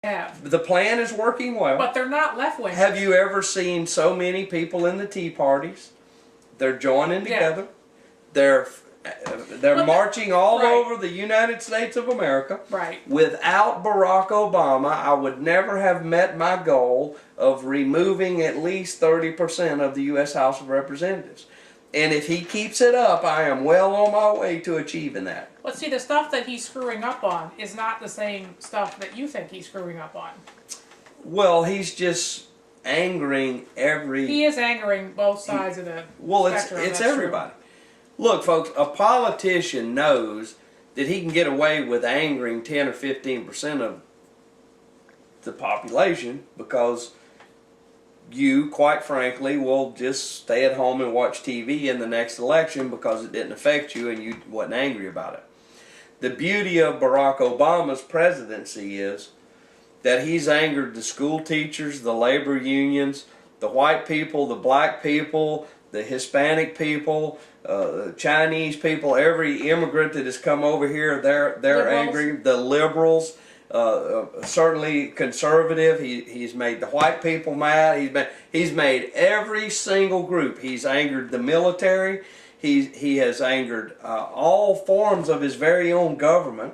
have. The plan is working well. But they're not left-wing. Have you ever seen so many people in the Tea Parties? They're joining together. Yeah. They're marching all over the United States of America. Right. Without Barack Obama, I would never have met my goal of removing at least 30% of the U.S. House of Representatives. And if he keeps it up, I am well on my way to achieving that. But see, the stuff that he's screwing up on is not the same stuff that you think he's screwing up on. Well, he's just angering every... He is angering both sides of the spectrum. It's everybody. True. Look, folks, a politician knows that he can get away with angering 10 or 15% of the population because you, quite frankly, will just stay at home and watch TV in the next election because it didn't affect you and you wasn't angry about it. The beauty of Barack Obama's presidency is that he's angered the school teachers, the labor unions, the white people, the black people, the Hispanic people, the Chinese people, every immigrant that has come over here, they're angry. The liberals, certainly conservative. He's made the white people mad. He's made every single group. He's angered the military. He has angered all forms of his very own government.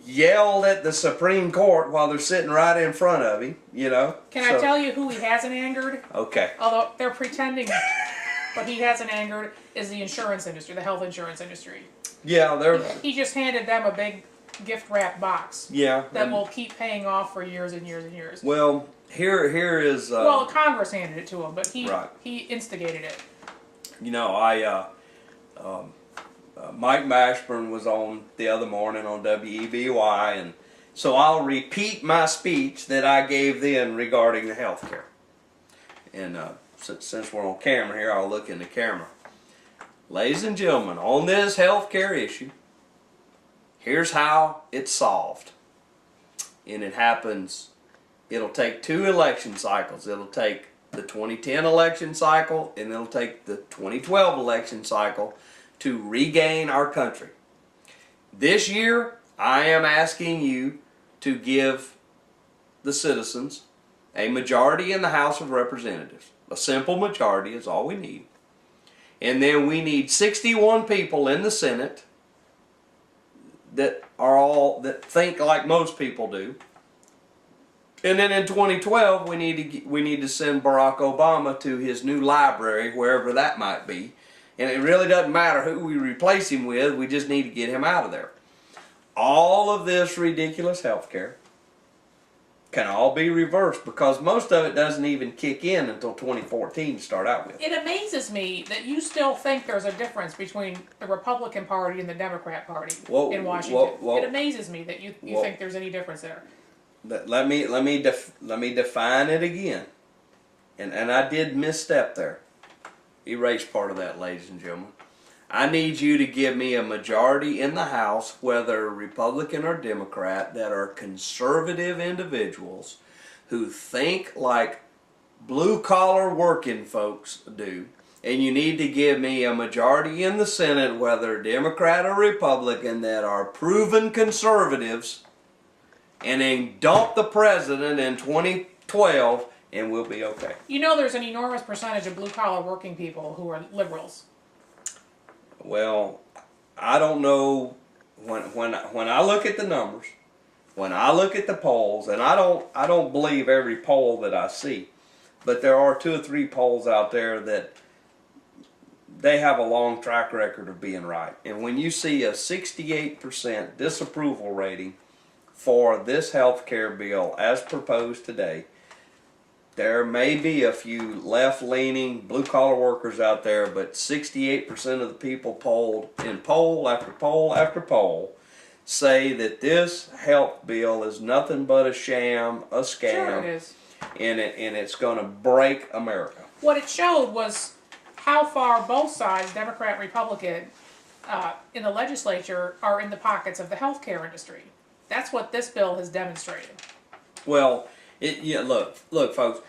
Yelled at the Supreme Court while they're sitting right in front of him, you know. Can I tell you who he hasn't angered? Okay. Although they're pretending, but he hasn't angered is the insurance industry, the health insurance industry. Yeah, he just handed them a big gift wrap box. Yeah. That will keep paying off for years and years and years. Well, here is. Well, Congress handed it to him, but he instigated it. You know, Mike Mashburn was on the other morning on WEBY, and so I'll repeat my speech that I gave then regarding the health care. And since we're on camera here, I'll look in the camera. Ladies and gentlemen, on this health care issue, here's how it's solved. And it happens, it'll take 2 election cycles. It'll take the 2010 election cycle, and it'll take the 2012 election cycle to regain our country. This year, I am asking you to give the citizens a majority in the House of Representatives. A simple majority is all we need. And then we need 61 people in the Senate that think like most people do. And then in 2012, we need to send Barack Obama to his new library, wherever that might be. And it really doesn't matter who we replace him with, we just need to get him out of there. All of this ridiculous health care can all be reversed because most of it doesn't even kick in until 2014 to start out with. It amazes me that you still think there's a difference between the Republican Party and the Democrat Party in Washington. It amazes me that you think there's any difference there. Let me define it again. And I did misstep there. Erase part of that, ladies and gentlemen. I need you to give me a majority in the House, whether Republican or Democrat, that are conservative individuals who think like blue-collar working folks do. And you need to give me a majority in the Senate, whether Democrat or Republican, that are proven conservatives, and then dump the president in 2012, and we'll be okay. You know there's an enormous percentage of blue-collar working people who are liberals. Well, I don't know. When I look at the numbers, when I look at the polls, and I don't believe every poll that I see, but there are 2 or 3 polls out there that they have a long track record of being right. And when you see a 68% disapproval rating for this health care bill as proposed today, there may be a few left-leaning blue-collar workers out there, but 68% of the people polled in poll after poll after poll say that this health bill is nothing but a sham, a scam, sure it is. And it's going to break America. What it showed was how far both sides, Democrat and Republican, in the legislature are in the pockets of the health care industry. That's what this bill has demonstrated. Well, look, folks.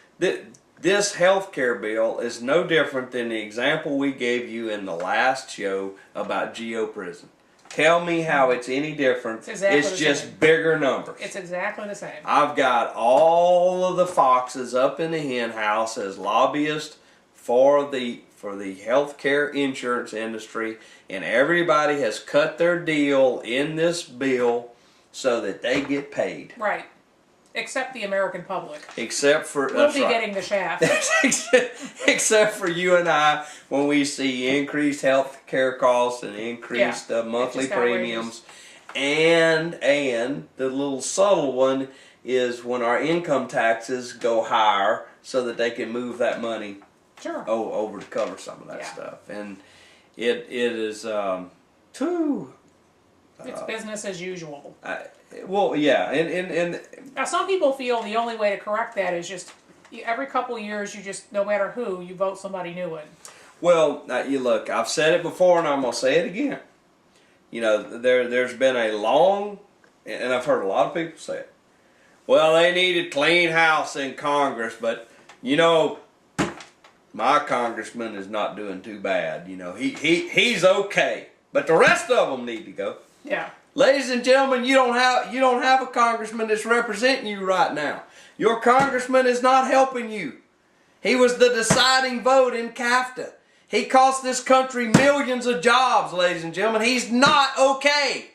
This health care bill is no different than the example we gave you in the last show about Geo Prison. Tell me how it's any different. It's exactly It's the just same. bigger numbers. It's exactly the same. I've got all of the foxes up in the hen house as lobbyists for the healthcare insurance industry, and everybody has cut their deal in this bill so that they get paid. Right. Except the American public. Except for We'll be getting the shaft. except for you and I, when we see increased health care costs and increased monthly premiums, and the little subtle one is when our income taxes go higher, so that they can move that money over to cover some of that stuff, and it is too. It's business as usual. Well, yeah, and now some people feel the only way to correct that is just every couple of years, you just, no matter who, you vote somebody new in. Well, you look, I've said it before, and I'm gonna say it again. You know, there's been a long, and I've heard a lot of people say it. Well, they need a clean house in Congress, but you know, my congressman is not doing too bad. You know, he's okay, but the rest of them need to go. Yeah. Ladies and gentlemen, you don't have a congressman that's representing you right now. Your congressman is not helping you. He was the deciding vote in CAFTA. He cost this country millions of jobs, ladies and gentlemen. He's not okay.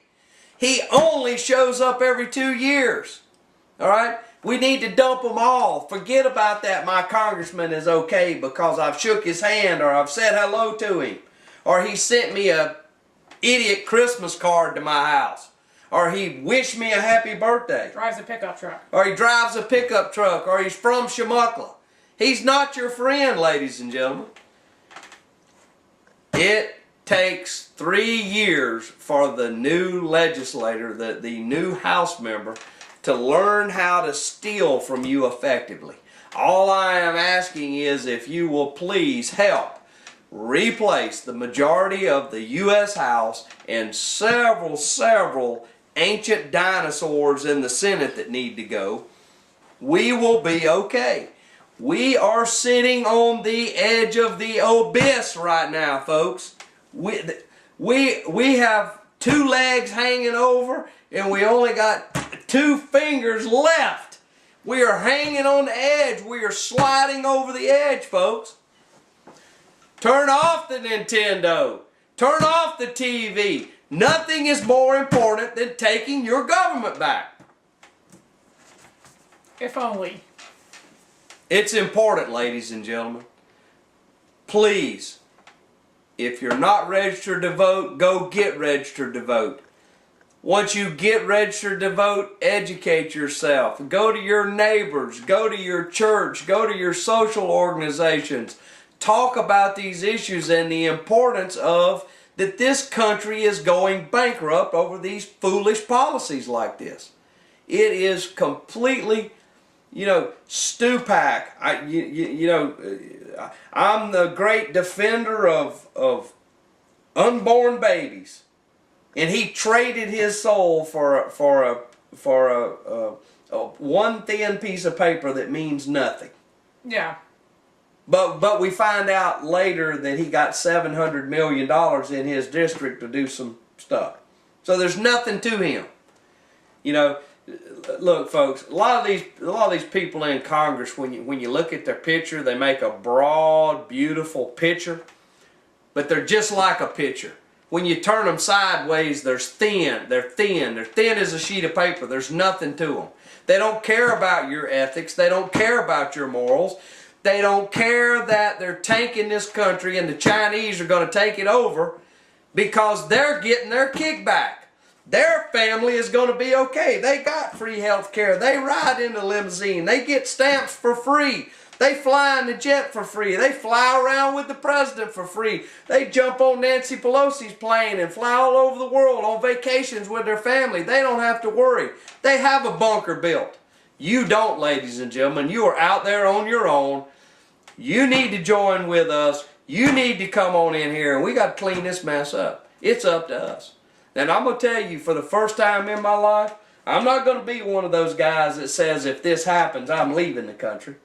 He only shows up every 2 years. All right? We need to dump them all. Forget about that my congressman is okay because I've shook his hand or I've said hello to him or he sent me a idiot Christmas card to my house, or he wished me a happy birthday. Drives a pickup truck. Or he drives a pickup truck, or he's from Shamuckla. He's not your friend, ladies and gentlemen. It takes 3 years for the new legislator, the new House member, to learn how to steal from you effectively. All I am asking is if you will please help replace the majority of the U.S. House and several ancient dinosaurs in the Senate that need to go. We will be okay. We are sitting on the edge of the abyss right now, folks. We have 2 legs hanging over and we only got 2 fingers left. We are hanging on the edge. We are sliding over the edge, folks. Turn off the Nintendo. Turn off the TV. Nothing is more important than taking your government back. If only. It's important, ladies and gentlemen. Please, if you're not registered to vote, go get registered to vote. Once you get registered to vote, educate yourself. Go to your neighbors. Go to your church. Go to your social organizations. Talk about these issues and the importance of that this country is going bankrupt over these foolish policies like this. It is completely, stupac. I'm the great defender of unborn babies, and he traded his soul for a one thin piece of paper that means nothing. Yeah. But we find out later that he got $700 million in his district to do some stuff. So there's nothing to him. Look, folks, a lot of these people in Congress, when you look at their picture, they make a broad, beautiful picture, but they're just like a picture. When you turn them sideways, they're thin. They're thin as a sheet of paper. There's nothing to them. They don't care about your ethics. They don't care about your morals. They don't care that they're tanking this country and the Chinese are going to take it over because they're getting their kickback. Their family is going to be okay. They got free health care. They ride in a limousine. They get stamps for free. They fly in the jet for free. They fly around with the president for free. They jump on Nancy Pelosi's plane and fly all over the world on vacations with their family. They don't have to worry. They have a bunker built. You don't, ladies and gentlemen. You are out there on your own. You need to join with us. You need to come on in here, and we got to clean this mess up. It's up to us. And I'm going to tell you, for the first time in my life, I'm not going to be one of those guys that says if this happens, I'm leaving the country.